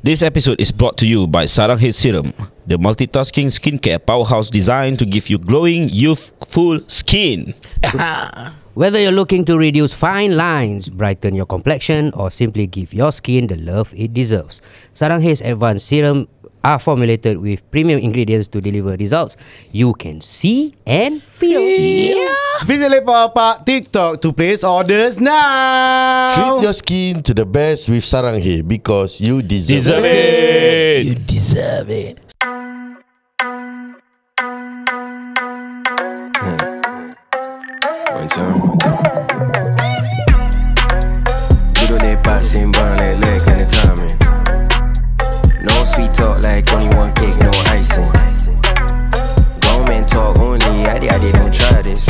This episode is brought to you by Sarang Head Serum, the multitasking skincare powerhouse designed to give you glowing, youthful skin. Whether you're looking to reduce fine lines, brighten your complexion, or simply give your skin the love it deserves, Sarang Head's advanced serum are formulated with premium ingredients to deliver results you can see and feel. Visit Lepak TikTok to place orders now. Treat your skin to the best with Sarang Hair because you deserve it. You deserve it. One time. Duduk lepak sembang like kind of timing. No sweet talk like only one cake, no icing. Grown man talk only, adik-adik don't try this.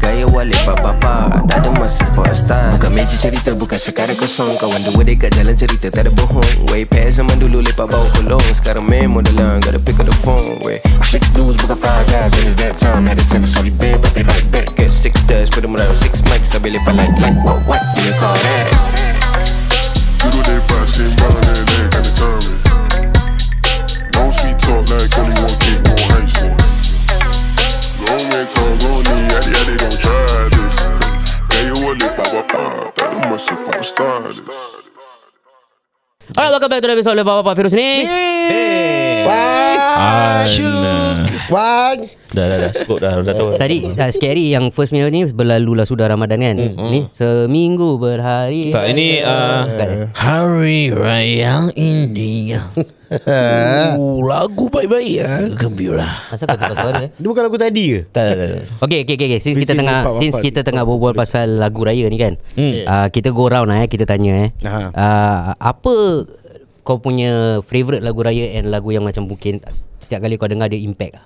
Gaya walik papa, tak ada masa for a style. Bukan meja cerita, bukan sekarang kosong. Kawan dua dekat jalan cerita, tak ada bohong. Way past zaman dulu lepak bau kolong. Sekarang memo dalam, gotta pick up the phone. Way 6 dudes, bukan 5 guys, and it's that time. Had to tell the sorry babe, but they like back. Get 6 dash, put them around 6 mics. Sambil lepak like, what do you call that? Duduk lepak sembang like kind of timing. No sweet talk like only one cake, no icing. Grown man talk only, adik-adik don't try this. Gaya walik papa, tak ada masa for a stylist. Alright, welcome back to the episode Lepak Bapak Firuz ni. Wan. Dah cukup dah tahu. Tadi sikit hari yang first meal ni berlalulah sudah Ramadan kan. Ni seminggu berhari. Tak, ini Hari Raya India. Lagu baik-baik ya, gembira. Masa kau tukar suara? Dia bukan lagu tadi ke? Tak. Okay. Since kita tengah berbual pasal lagu raya ni kan. Kita go round kita tanya apa kau punya favourite lagu raya and lagu yang macam mungkin setiap kali kau dengar dia impact lah.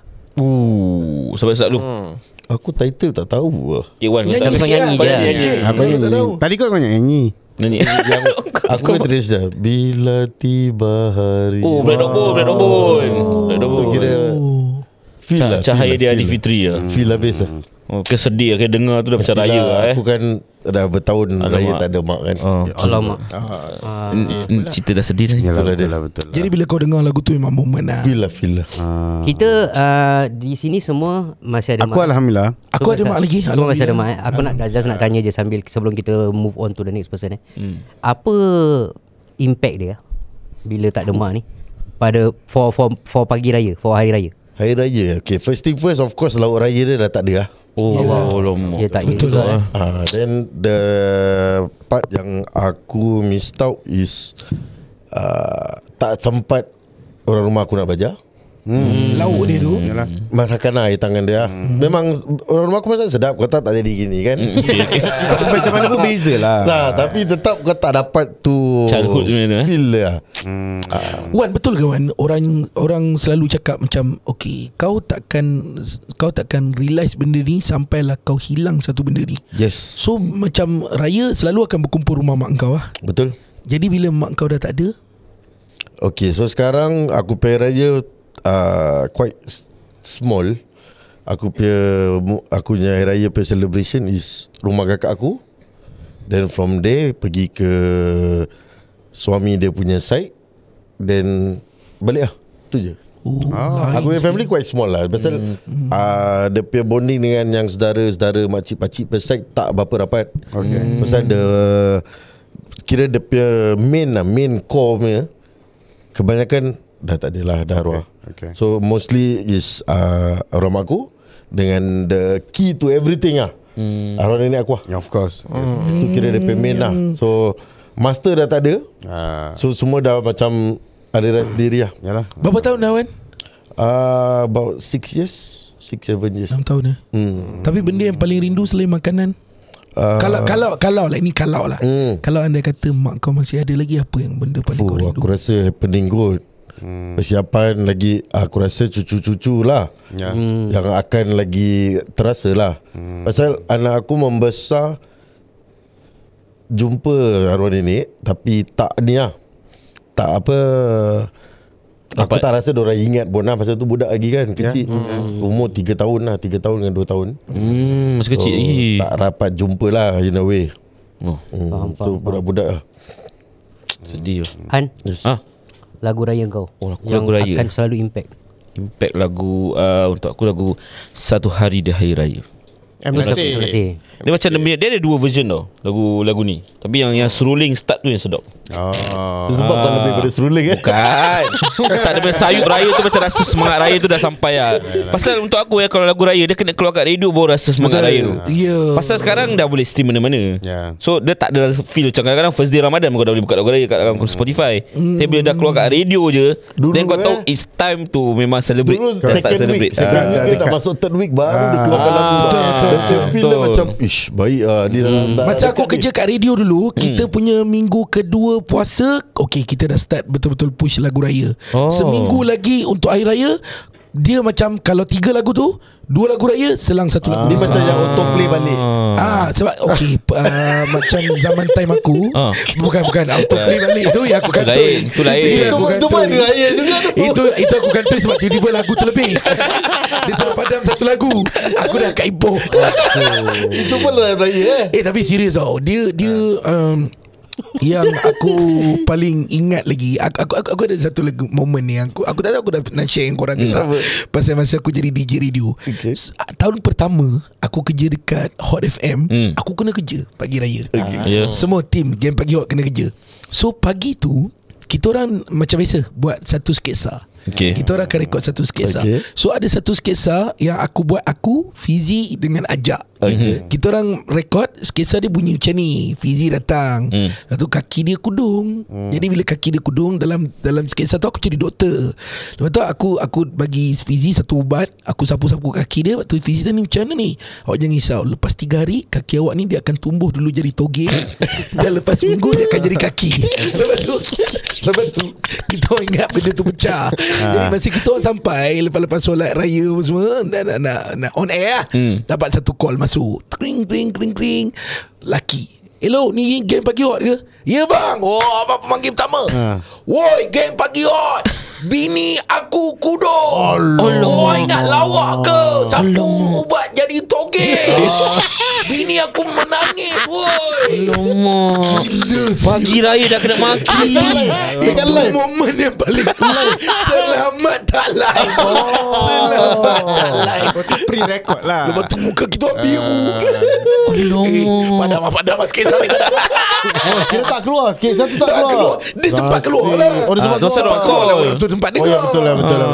Sebab dulu. Aku title tak tahu. K1 Tapi kau nyanyi je. Aku nyanyi. Tadi kau nyanyi. Nyanyi. Aku kan terus dah. Bila tiba hari. Black Dog Bone. Kira feel lah. Cahaya dia Adi Fitri lah. Feel habis lah. Kesedih lah, dengar tu dah macam raya lah. Aku kan dah bertahun raya tak ada mak kan. Alamak. Cerita dah sedih dah. Betul lah. Jadi bila kau dengar lagu tu memang moment lah. Feel lah. Kita di sini semua masih ada Aku mak. Alhamdulillah. Aku ada mak lagi. Semua masih ada mak. Aku nak nak tanya je sebelum kita move on to the next person Apa impact dia bila tak ada mak ni pada for pagi raya, for hari raya? Hari raya. Okay, first thing first, of course lauk raya dia dah tak ada lah. Ya tak betul lah. Then the part yang aku miss out is tak sempat orang rumah aku nak belajar. Lauk dia tu. Masakan lah air tangan dia. Memang orang rumah aku masak sedap. Kau tak jadi gini kan. Macam mana pun beza lah. Tapi tetap kau tak dapat tu childhood feel lah. Wan, betul ke Wan? Orang selalu cakap macam okay, kau takkan realise benda ni sampailah kau hilang satu benda ni. Yes. So macam raya selalu akan berkumpul rumah mak kau lah. Betul. Jadi bila mak kau dah tak ada, Okay, so sekarang aku punya raya quite small. Aku punya hari raya punya celebration is rumah kakak aku. Then from there pergi ke suami dia punya side. Then balik lah. Tu je. Aku punya family quite small lah. Pasal dia punya bonding dengan yang saudara-saudara makcik-pakcik per side tak berapa rapat. Pasal kira dia punya main core punya kebanyakan dah tak adalah, dah arwah. So mostly is arwah aku dengan the key to everything lah. Arwah nenek aku lah. Of course. Itu kira dia punya main lah. So master dah tak ada. So semua dah macam ada dah sendiri lah. Yalah. berapa tahun dah Wan? About 6 years 6-7 years. 6 tahun Tapi benda yang paling rindu selain makanan, kalau lah, ini kalau lah, kalau anda kata mak kau masih ada lagi, apa yang benda paling kau rindu? Aku rasa happening good. Persiapan lagi, aku rasa cucu-cucu lah yang akan lagi terasa lah. Pasal anak aku membesar jumpa arwah nenek, tapi tak ni lah, tak apa. Aku tak rasa diorang ingat pun lah. Pasal tu budak lagi kan, kecil. Umur 3 tahun lah, 3 tahun dengan 2 tahun. Masih kecil lagi. Tak rapat jumpa lah in a way. Faham, So budak-budak lah. Sedih. Han? Yes. lagu raya kau? Lagu raya akan selalu impact lagu untuk aku lagu Satu Hari di Hari Raya. Terima kasih. Dia macam dia ada dua version tau lagu ni. Tapi yang seruling start tu yang sedap. Sebab kau lebih pada seruling Bukan. Tak ada sayup raya tu macam rasa semangat raya tu dah sampai lah. Pasal untuk aku kalau lagu raya dia kena keluar kat radio baru rasa semangat raya tu. Pasal sekarang dah boleh stream mana-mana. So dia tak ada feel macam kadang-kadang first day Ramadan kau dah boleh buka lagu raya kat dalam Spotify. Tapi bila dah keluar kat radio je, then kau tahu it's time to memang celebrate. Dulu Dah start second week celebrate. dah masuk third week baru dia keluarkan lagu. Dia feel dia macam ish baik dia dah. Masa aku kerja kat radio dulu, kita punya minggu kedua puasa, okey kita dah start betul-betul push lagu raya. Seminggu lagi untuk hari raya, dia macam kalau 3 lagu tu, 2 lagu raya selang 1 lagu. Dia macam yang auto play balik. Sebab okey macam zaman time aku, bukan auto play balik tu yang aku kantoi. Itu lain. Itu mana raya juga tu. Itu aku kantoi sebab tiba-tiba lagu terlebih. Dia suruh padam 1 lagu. Aku dah kat Ipoh. Itu pun raya tapi serius tau. Dia yang aku paling ingat lagi, aku ada satu lagu moment ni aku tak tahu aku dah nak share dengan korang ke tak. Pasal masa aku jadi DJ radio. Tahun pertama aku kerja dekat Hot FM, aku kena kerja pagi raya. Semua tim Game Pagi Hot kena kerja. So pagi tu kita orang macam biasa buat satu sketsa. Kita orang akan rekod satu sketsa. So ada satu sketsa yang aku buat, aku, Fizi dengan Ajak. Kita orang rekod sketsa dia bunyi macam ni. Fizi datang, lepas tu kaki dia kudung. Jadi bila kaki dia kudung, dalam sketsa tu aku jadi doktor. Lepas tu aku bagi Fizi satu ubat, aku sapu-sapu kaki dia. Lepas tu Fizi tanya, macam mana ni? Awak jangan risau, lepas 3 hari kaki awak ni dia akan tumbuh dulu jadi toge. Dan lepas seminggu dia akan jadi kaki. Lepas tu kita orang ingat benda tu pecah. Jadi masa kita orang sampai lepas solat raya semua, nak on air lah, dapat satu call masuk, kring. Laki, hello, ni Game Pagi Hot ke? Ya bang. Abang pemanggil pertama. Woi, Game Pagi Hot, bini aku kudung. Oh, ingat lawak ke? Sapu ubat jadi toge. Bini aku menangis. Woi, Pagi raya dah kena maki. itu momen yang paling selamat tak live. Selamat tak live. Pre-record lah. Lepas tu muka kita biru. Padam sikit sekali. Kira tak keluar. Sketsa tu tak keluar. Dia sempat keluar lah. Oh, dia sempat dosa keluar. call. Betul sempat Oh dengar. ya, betul lah.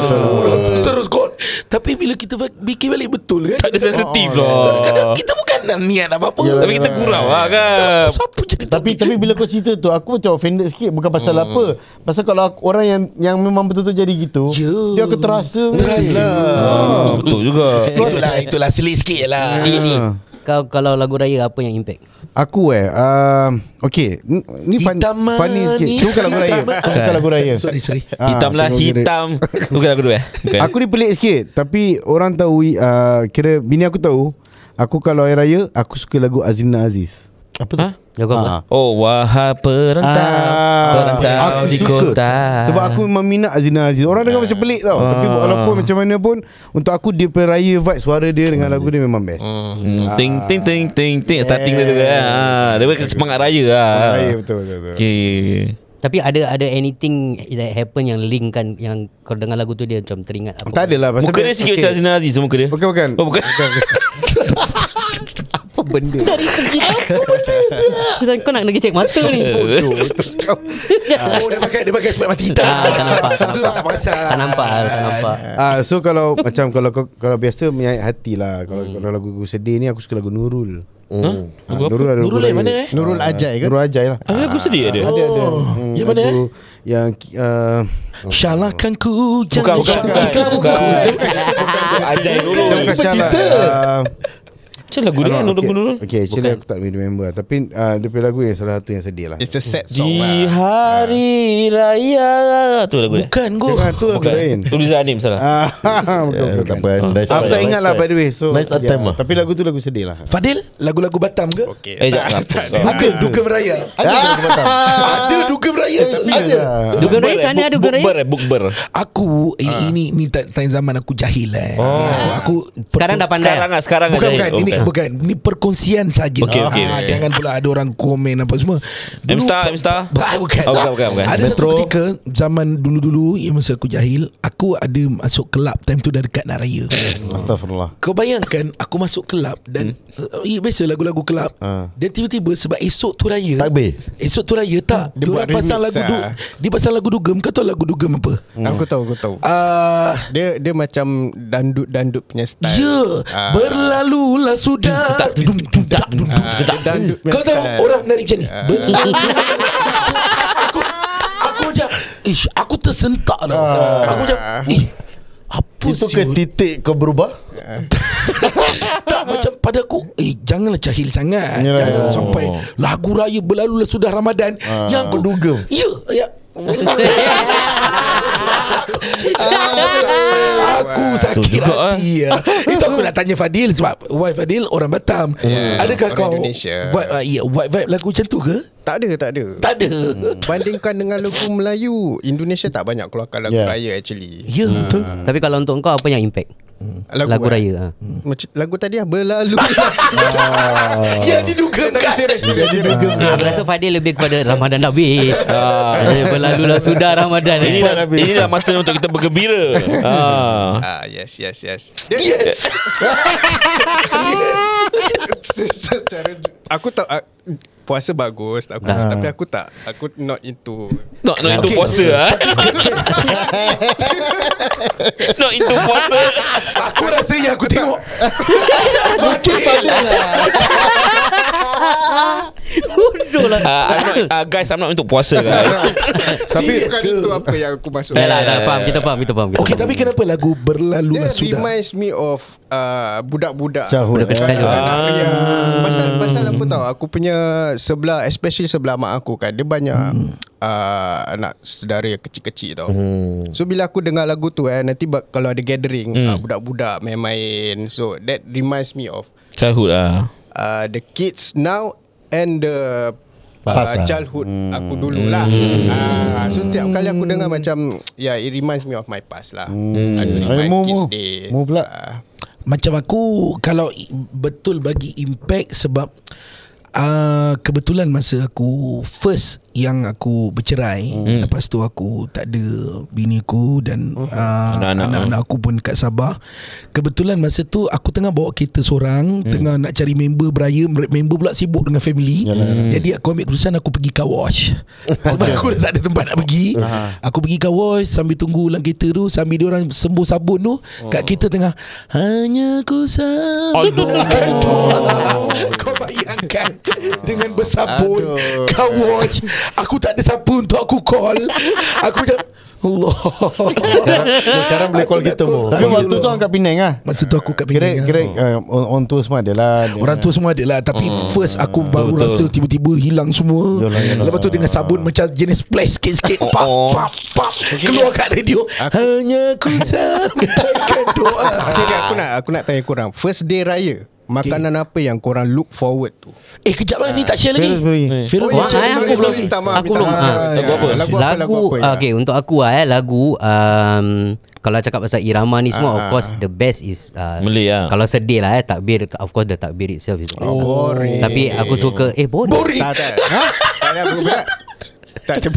Terus kot. Tapi bila kita fikir balik betul kan, Tak ada sensitif lah. kadang kita bukan nak niat apa-apa. Tapi kita gurau lah kan. Siapa jadi Tapi bila kau cerita tu, aku macam offended sikit. Bukan pasal apa. Pasal kalau orang yang memang betul-betul jadi gitu, dia akan terasa. Betul juga. Itulah selit sikit lah. Ni kau kalau lagu raya apa yang impact? Aku okay, ni funny sikit. Tu bukan lagu raya. Bukan lagu raya. Sorry. Hitam lah hitam. Bukan lagu tu Aku ni pelik sikit. Tapi orang tahu, kira bini aku tahu, aku kalau hari raya aku suka lagu Azrina Aziz. Apa tu? Lagu apa? Oh wahai perantau di suka. kota. Sebab aku memang minat Azrina Aziz. Orang dengar macam pelik tau. Tapi walaupun macam mana pun, untuk aku dia raya vibe suara dia dengan lagu dia memang best. Ting starting dia tu kan. Dia bukan semangat raya lah. Raya betul. Okay. Tapi ada anything that happen yang link kan, yang kau dengar lagu tu dia macam teringat apa? Tak adalah pasal Muka dia sikit macam Azrina Aziz muka dia. Bukan. Oh bukan. Apa benda? Kau nak cek mata ni. Oh, dia pakai sebab mati hitam. Tak nampak. Tu tak pasal. Tak nampak. So kalau biasa menyayat hati lah. Kalau lagu sedih ni aku suka lagu Nurul. Nurul ada Nurul yang mana Nurul Ajai kan? Nurul Ajai lah. Ada lagu sedih ada. Ada. Yang mana Yang Salahkan ku. Bukan. Ajai dulu. Bukan cerita. Macam lagu dia Nurul. Okay, actually aku tak remember. Tapi dia punya lagu yang salah satu yang sedih lah. It's a sad song Di lah. hari raya. Tu lagu dia. Bukan kau. Jangan tu lagu lain. Tulisan Anim salah. Betul. Tak apa. Aku tak ingat lah by the way. So Nice attempt lah. tapi lagu tu lagu sedih lah. Fadil, lagu-lagu Batam ke? Jangan. Ada Dugem Raya. Ada Dugem Raya. Ada. Dugem Raya macam mana Dugem Raya? Bukber. Aku ini time zaman aku jahil Aku Sekarang dah pandai. Sekarang Bukan jahil. ini Bukan, ni perkongsian saja. Okey. Jangan pula ada orang komen apa semua. M-Star Bukan. Bukan. Ada satu ketika zaman dulu-dulu yang masa aku jahil, aku ada masuk kelab time tu dah dekat nak raya. Astagfirullah. Kau bayangkan aku masuk kelab dan biasa lagu-lagu kelab. Dan tiba-tiba sebab esok tu raya. Takbir. Esok tu raya tak. Dia buat pasang remix lagu dia pasang lagu dugem. Kau tahu lagu dugem apa? Aku tahu. Dia macam dandut punya style. Ya, berlalulah sudah. Dandut punya Kau tahu style. orang nari macam ni. Berlalu. Aku macam aku tersentak dah. Aku macam apa Itu ke titik kau berubah? tak macam pada aku janganlah jahil sangat. Jangan sampai lagu raya berlalulah sudah Ramadan yang aku dugem. Ya. Aku sakit hati Itu aku nak tanya Fadil. Sebab wife Fadil orang Batam. Adakah orang kau Indonesia. vibe lagu macam tu ke? Tak ada. Bandingkan dengan lagu Melayu, Indonesia tak banyak keluarkan lagu raya actually. Ya betul. Tapi kalau untuk kau apa yang impact? Lagu raya. Macam lagu tadi berlalu. Ya didugumkan. Aku rasa Fadil lebih kepada Ramadan dah habis. Berlalulah sudah Ramadan. Inilah masa untuk kita bergembira. Yes. Secara aku tak puasa bagus aku, tapi aku not into puasa. Not into puasa. Aku rasa yang aku tengok Guys, I'm not untuk puasa guys. tapi bukan itu apa yang aku masuk. Kita faham. Okey, tapi kenapa lagu berlalulah Dia sudah? reminds me of budak-budak Childhood. Pasal apa tahu, aku punya sebelah, especially sebelah mak aku kan, dia banyak anak saudara yang kecil-kecil tau. So bila aku dengar lagu tu nanti kalau ada gathering budak-budak main-main, so that reminds me of Childhood the kids now and the childhood aku dulu lah. So tiap kali aku dengar macam it reminds me of my past lah. During my kids days. Mu pula. Macam aku kalau betul bagi impact sebab kebetulan masa aku first yang aku bercerai, lepas tu aku tak ada bini aku dan anak-anak aku pun kat Sabah. Kebetulan masa tu aku tengah bawa kereta seorang, tengah nak cari member beraya, member pula sibuk dengan family. Jadi aku ambil keputusan aku pergi car wash. Sebab aku dah tak ada tempat nak pergi. Aku pergi car wash sambil tunggu dalam kereta tu, sambil dia orang sembuh sabun tu, kat kereta tengah hanya ku sambungkan doa. Kau bayangkan dengan bersabun car wash. Aku tak ada siapa untuk aku call. Aku macam Allah. Sekarang boleh call kita mu. Tapi waktu tu angkat Penang lah. Masa tu aku kat Penang. Kira on tour semua adalah. Orang tua semua adalah. Tapi first aku baru rasa tiba-tiba hilang semua. Lepas tu dengan sabun macam jenis splash sikit-sikit, pap. Keluar kat radio, hanya ku sampaikan doa. Okay, aku nak tanya korang, first day raya, makanan apa yang korang look forward tu? Kejap lah, ni tak share lagi. Firul, Aku belum. Lagu okay, untuk aku lagu kalau cakap pasal irama ni semua, of course the best is Malay lah. Kalau sedih lah takbir, of course the takbir itself is boring. Tapi aku suka boring. Tak ada budak. Tak ada.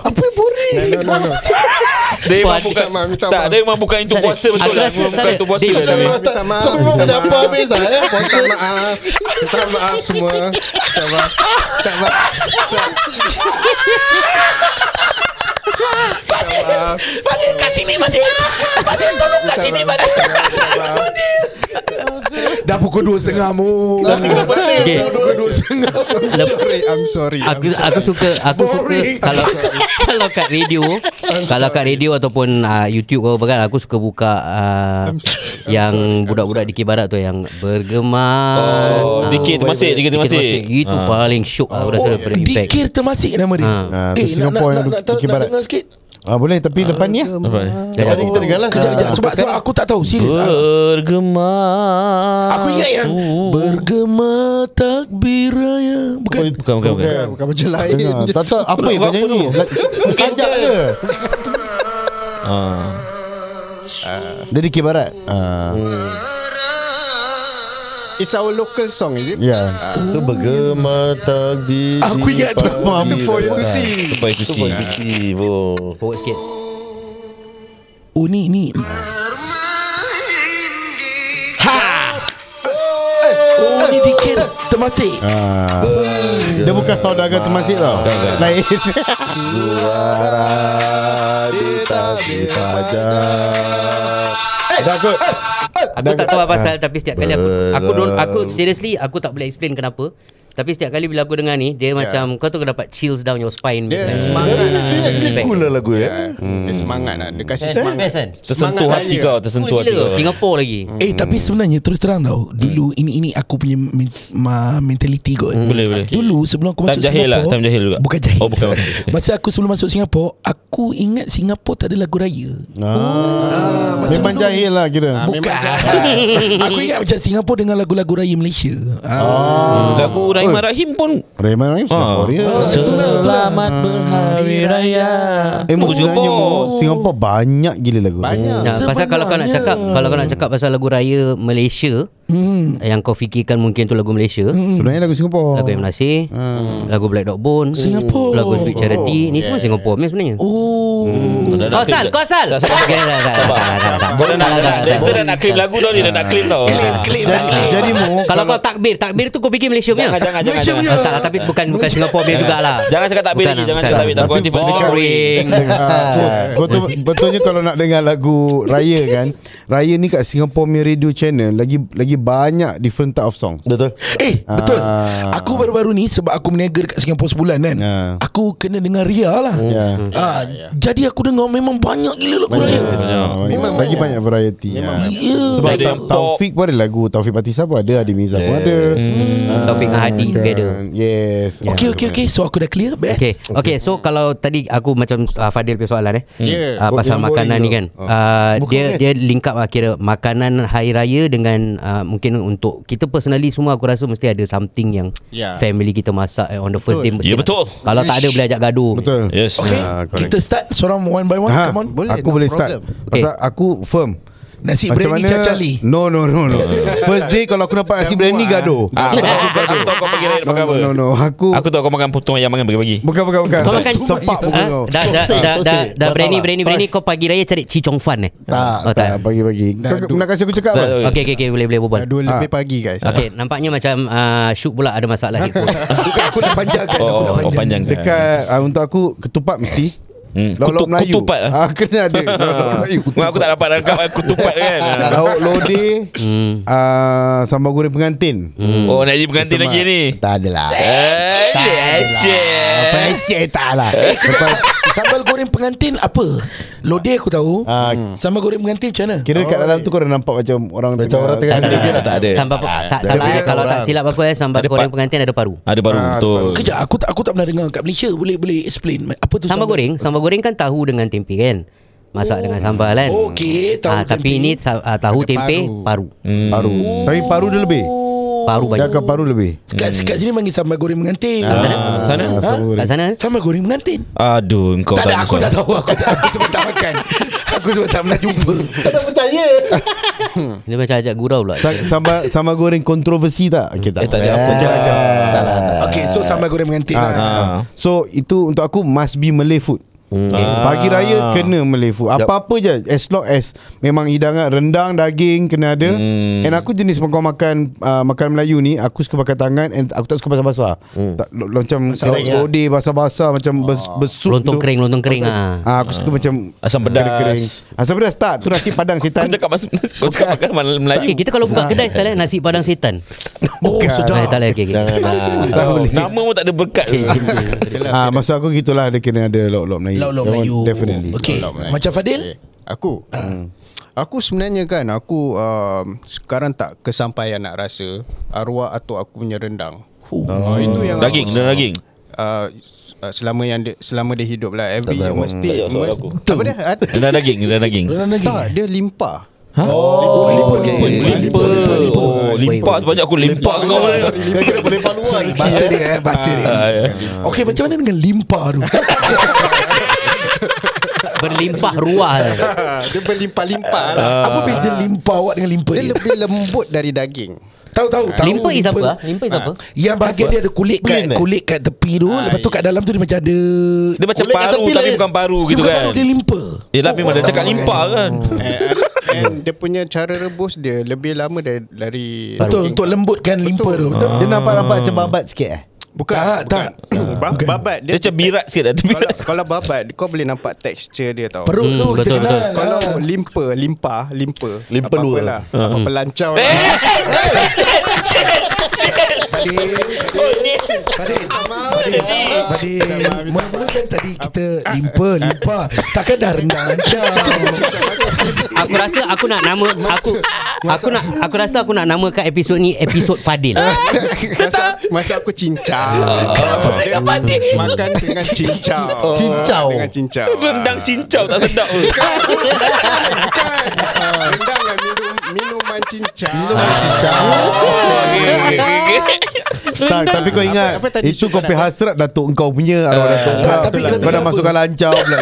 Apa yang boring? No. Dia memang bukan tak, dia memang bukan itu puasa betul lah. Bukan itu puasa lah. Minta maaf. Kau memang dah apa habis dah ya. Minta maaf semua. Minta maaf. Fadil kat sini, Fadil. Fadil tolong kat sini, Fadil. Dah pukul 2.30 mu. Okay. Pukul 2.30. I'm sorry. Aku suka kalau kat radio ataupun YouTube kau kan, aku suka buka yang budak-budak di Kibarat tu yang bergema. Dikir termasik. Itu paling syok aku rasa daripada impact. Dikir termasik nama dia. Singapore nak dengar sikit. Boleh, tapi lepas ni lah. Lepas ni kita dengar lah. Kejap. Sebab aku tak tahu, serius. Bergema. Aku ingat yang bergema takbir raya. Bukan. Bukan macam lain. Tak tahu apa yang kau nyanyi. Sajak je. Dia di Kibarat. It's our local song, is it? Ya. Tu bergema takbir. Aku ingat tu. For you to see. Supaya tu Tu bagi si, bro. Forward sikit. Oh ni. Oh ni dikira Temasek. Dia bukan saudagar Temasek tau. Lain. Suara di tabir fajar. Dah kot. Aku tak tahu apa pasal, tapi setiap kali aku seriously aku tak boleh explain kenapa. Tapi setiap kali bila aku dengar ni, dia macam kau tu dapat chills down your spine. Dia semangat lah. Dia cool lah lagu ya. Dia semangat lah. Dia kasih Best semangat. kan? Tersentuh hati kau, tersentuh hati kau. Singapura lagi. Tapi sebenarnya terus terang tau, dulu ini aku punya mentality kot. Boleh. Dulu sebelum aku masuk Time jahil lah, Singapura, time jahil juga. Bukan jahil. Oh, bukan. Masa aku sebelum masuk Singapura, aku ingat Singapura tak ada lagu raya. Memang jahil lah kira. Bukan. Aku ingat macam Singapura dengan lagu-lagu raya Malaysia. Lagu Rahimah Rahim pun Rahman Rahim Singapura. Selamat berhari raya. Sebenarnya Singapura banyak gila lagu. Banyak. Pasal kalau kau nak cakap pasal lagu raya Malaysia, yang kau fikirkan mungkin tu lagu Malaysia, Sebenarnya lagu Singapura. lagu M Nasir, lagu Black Dog Bone, Singapura. lagu Sweet Charity, ni semua Singapura sebenarnya. Kau asal. Dia dah nak claim lagu tau. Dia dah nak claim tau. Jadi Kalau kau takbir tu kau fikir Malaysia punya. Jangan. Tak lah, tapi bukan Singapura punya jugalah. Jangan cakap takbir lagi. Jangan cakap takbir. Takut nanti Boring. Betulnya kalau nak dengar lagu raya kan, raya ni kat Singapore punya radio channel lagi banyak different type of songs. Betul. Betul. Aku baru-baru ni sebab aku meniaga dekat Singapura sebulan kan. Aku kena dengar Ria lah. Jadi aku dengar memang banyak gila lagu raya. Memang lagi banyak variety. Sebab Taufik pun ada lagu, Taufik Batisa pun ada, Adi Mirza pun ada. Taufik dengan Hadi together. Yes. Okay. So aku dah clear. Best. Okay, so kalau tadi aku macam Fadil punya soalan pasal Yang makanan ni boring kan. Dia link up kira makanan hari raya dengan mungkin untuk kita personally semua aku rasa mesti ada something yang family kita masak on the first day. Ya, betul. Kalau tak ada boleh ajak gaduh. Betul. Yes. Okay, kita start seorang one by one. Come on. Aku boleh start. Pasal aku firm. Nasi Macam biryani mana? Cacali. No. First day kalau aku dapat nasi biryani gaduh. Aku tahu kau pagi raya makan apa. No. Aku tahu kau makan potong ayam makan pagi-pagi. Bukan. Kau makan sepak muka kau. Dah berani kau pagi raya cari Cicong Fan Tak pagi-pagi. Kau nak kasi aku cakap apa? Okay, boleh berbual. 2 lebih pagi guys. Okay, nampaknya macam Syuk pula ada masalah headphone. Bukan, aku dah panjangkan. Oh, panjang. Dekat untuk aku ketupat mesti lauk Melayu. Kutupat kena ada. Melayu. Aku tak dapat rangkap kutupat kan. Lauk lodeh, sambal goreng pengantin. Oh, nak jadi pengantin lagi ni. Tak adalah. Leceh. Tak lah. Sambal goreng pengantin apa? Lodeh aku tahu. Sambal goreng pengantin macam mana? Kira kat dalam tu kau dah nampak macam orang tengah Tak ada. Tak salah kalau tak silap aku sambal goreng pengantin ada paru. Ada baru betul. Kejap, aku tak pernah dengar kat Malaysia. Boleh explain apa tu Sambal goreng kan tahu dengan tempe kan. Masak dengan sambal kan. Okey, tahu tapi ini tahu tempe paru. paru. Tapi paru dia lebih. Paru Dia banyak. akan paru lebih. Kat sini panggil sambal goreng pengantin. Sana. Kat sana Sambal goreng pengantin. Aduh, engkau Tak ada, aku tak tahu. Aku sebab tak makan. Aku sebab tak pernah jumpa. Kau tak percaya? dia macam ajak gurau pula. Sambal goreng kontroversi tak? Okay, tak. tak ada apa. Okay, so sambal goreng pengantin. So itu untuk aku must be Malay food. Pagi raya kena Malay food. Apa-apa je, as long as memang hidangan rendang, daging kena ada. And aku jenis kau makan makanan Melayu ni, aku suka pakai tangan. And aku tak suka basah-basah. Macam lodeh basah-basah, macam besuk Lontong kering. Aku suka macam Asam pedas. kering. Asam pedas tak? Tu nasi padang setan. Kau cakap makan Melayu. Kita kalau buka kedai sekali nasi padang setan. Oh, sedap. Tak boleh. Tak boleh. Nama pun tak ada berkat. Maksud aku gitulah, dia kena ada lauk-lauk Melayu. Lauk-lauk Melayu. Definitely. Okay. Macam Fadil? Aku sebenarnya kan sekarang tak kesampaian nak rasa arwah atuk aku punya rendang. Itu yang Daging. selama dia hidup lah, every year mesti apa dia? Rendang daging. Tak, dia limpah. Limpah tu banyak aku limpah kau. Bahasa dia. Okay, macam mana dengan limpah tu? Berlimpah ruah. Dia berlimpah-limpah lah. Apa beza limpa awak dengan limpa Dia dia? lebih lembut dari daging. Tahu. Limpa is apa? Limpa is apa? Yang bahagian dia ada kulit kat tepi tu, lepas tu kat dalam tu dia macam ada. Dia macam Kulit kat paru tepi tapi lain. bukan paru Dia gitu bukan kan. baru dia limpa. Yelah memang dia cakap limpah kan. And dia punya cara rebus dia lebih lama dari Betul, untuk lembutkan limpa tu. Betul. Dia nampak macam babat sikit Bukan, Tak. Babat Dia macam birat sikit lah. kalau babat kau boleh nampak tekstur dia tau. Perut tu kita betul, kenal. Kalau limpa Limpa luar. lah. Apa-apa lancar lah. Padil, mula-mula kan tadi kita limpa. Takkan dah rendah lancar. Aku rasa aku nak nama aku rasa aku nak namakan episod ni episod Fadil. Masa aku cincang. Makan dengan cincang. Cincau. Dengan cincang. Rendang cincau tak sedap pun. Rendang dengan minuman cincang. Tapi kau ingat apa tadi itu Syuk kopi nak- hasrat Datuk engkau punya Datuk engkau. tapi Kau dah masukkan lancau pula.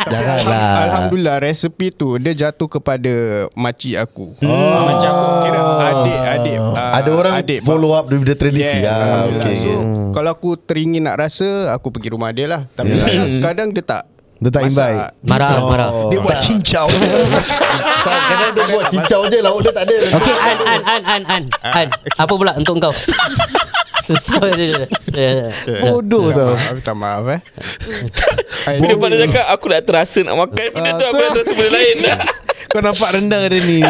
Janganlah. Alhamdulillah resepi tu dia jatuh kepada makcik aku. Makcik aku kira adik Ada orang follow up daripada tradisi. Alhamdulillah. Okay. So kalau aku teringin nak rasa, aku pergi rumah dia lah. Tapi kadang dia tak invite. Marah. Dia buat cincau. Kadang dia buat cincau je, lauk dia tak ada. Okey, An. Apa pula untuk engkau? Bodoh tau. Minta maaf Dia pada cakap aku dah terasa nak makan. Benda tu aku dah terasa benda lain. Kau nampak rendang ada ni.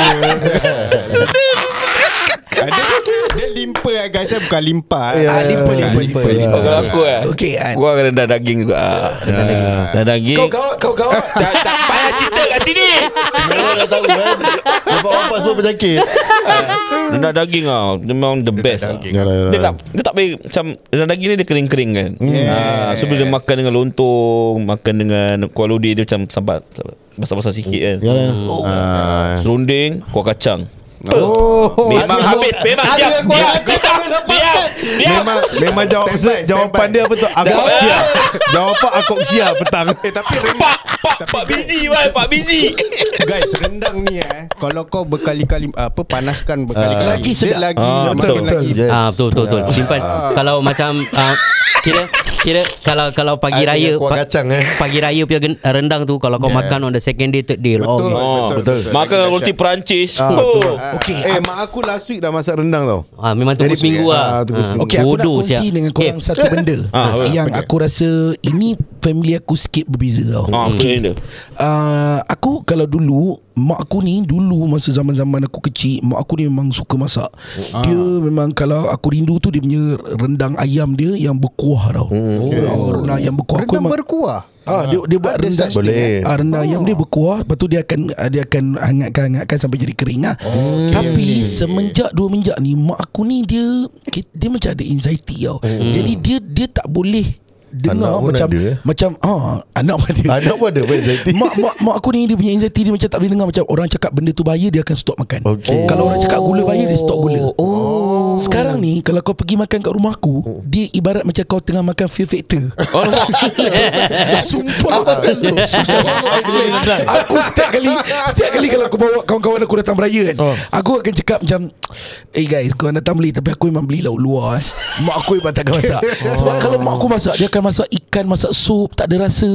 Dia limpa guys, bukan limpa. Limpa. Kalau aku Okey, An. gua akan rendah daging juga. Rendah daging. Kau gawat. Tak payah cerita kat sini. Orang dah tahu kan. Bapak-bapak semua penyakit. Rendah daging memang the best. Dia tak baik macam rendah daging ni dia kering-kering kan. So bila dia makan dengan lontong, makan dengan kuah lodeh dia macam sambat basah-basah sikit kan. Serunding, kuah kacang. Memang habis. Memang Memang jawapan dia apa tu? Akoksia. Jawapan akoksia petang. Tapi Pak biji. guys, rendang ni kalau kau berkali-kali panaskan berkali-kali Lagi sedap. dia lagi makin betul. lagi. Yes. Betul. Simpan. Kalau macam kira kalau pagi Ada raya kuah kacang pagi raya punya rendang tu kalau kau makan on the second day, third day. Betul. Makan roti Perancis. Okey, Mak aku last week dah masak rendang tau. Memang tunggu seminggu lah. tunggu seminggu. Okey, aku nak Bodoh kongsi siap. dengan korang satu benda yang aku rasa ini family aku sikit berbeza tau. Okay. Aku kalau dulu mak aku ni dulu masa zaman-zaman aku kecil, mak aku ni memang suka masak. Dia memang kalau aku rindu tu dia punya rendang ayam dia yang berkuah tau. Rendang ayam berkuah. Aku Rendang memang berkuah. dia buat rendang Boleh. rendang ayam dia berkuah, lepas tu dia akan hangatkan sampai jadi kering lah. Tapi semenjak ni mak aku ni dia macam ada anxiety tau. Jadi dia tak boleh dengar Anak pun macam ada, macam anak pun ada. Anak pun ada anxiety. Mak aku ni dia punya anxiety, dia macam tak boleh dengar macam orang cakap benda tu bahaya, dia akan stop makan. Kalau orang cakap gula bahaya, dia stop gula. Sekarang ni kalau kau pergi makan kat rumah aku, dia ibarat macam kau tengah makan Fear Factor. Sumpah. Aku setiap kali kalau aku bawa kawan-kawan aku datang beraya kan, aku akan cakap macam, guys, kau datang beli, tapi aku memang beli lauk luar. Mak aku memang takkan masak. Sebab kalau mak aku masak, dia akan masak ikan, masak sup, tak ada rasa.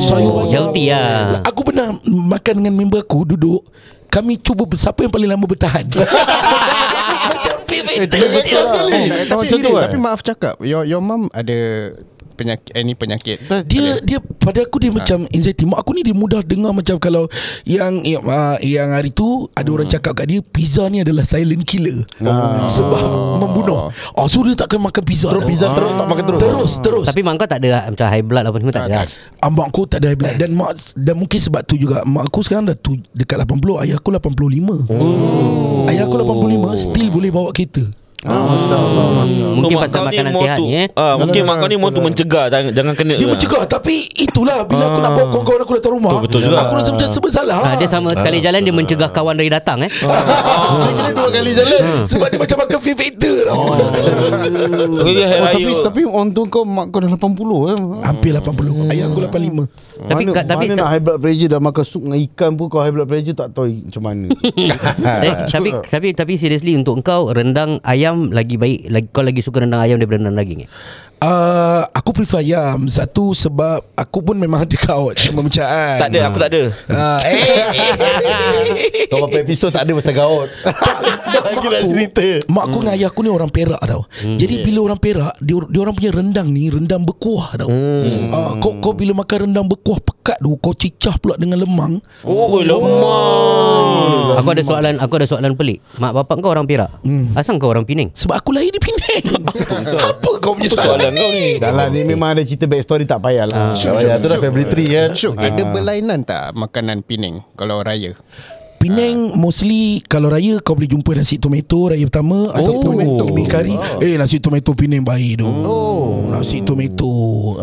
Sayur Healthy lah. Aku pernah makan dengan member aku, duduk, kami cuba siapa yang paling lama bertahan. Tapi maaf cakap, your mom ada penyakit. Dia pada aku dia macam anxiety. Mak aku ni dia mudah dengar macam kalau yang hari tu ada orang cakap kat dia pizza ni adalah silent killer. Sebab membunuh. So dia takkan makan pizza. Pizza terus tak makan Terus. Tapi mak kau tak ada macam high blood apa semua tak ada. Mak aku tak ada high blood. Dan mungkin sebab tu juga mak aku sekarang dah dekat 80, ayah aku 85. Ayah aku 85 still boleh bawa kereta. Mungkin pasal makanan sihat ni mungkin mak kau ni mau tu mencegah, jangan kena. Dia mencegah, tapi itulah bila aku nak bawa kawan-kawan aku datang rumah, betul juga. aku rasa macam bersalah. Dia sama sekali jalan dia mencegah kawan dari datang Dia kena 2 kali jalan. Sebab dia macam makan fear factor tau. Tapi orang tu kau mak kau dah 80 Hampir 80. Ayah aku 85. Tapi mana nak high blood pressure, dah makan sup dengan ikan pun kau high blood pressure tak tahu macam mana. Tapi seriously untuk kau rendang ayam lagi baik, kau lagi suka rendang ayam daripada rendang daging Aku prefer ayam. Satu sebab aku pun memang ada couch memecah. Tak ada, aku tak ada. Kau berapa episod tak ada pasal gaut. Lagi nak cerita. Mak aku dengan ayah aku ni orang Perak tau. Jadi bila orang Perak, dia orang punya rendang ni rendang berkuah tau. Kau bila makan rendang berkuah pekat tu, kau cicah pula dengan lemang. Lemang. Aku ada soalan pelik. Mak bapak kau orang Perak. Asal kau orang Penang? Sebab aku lahir di Penang. Apa kau punya soalan kau ni? Dah lah, ni memang ada cerita backstory, tak payahlah. Itu dah family tree kan. Ada berlainan tak makanan Penang kalau raya? Penang mostly kalau raya kau boleh jumpa nasi tomato raya pertama ataupun mi kari. Nasi tomato Penang baik tu. Nasi tomato.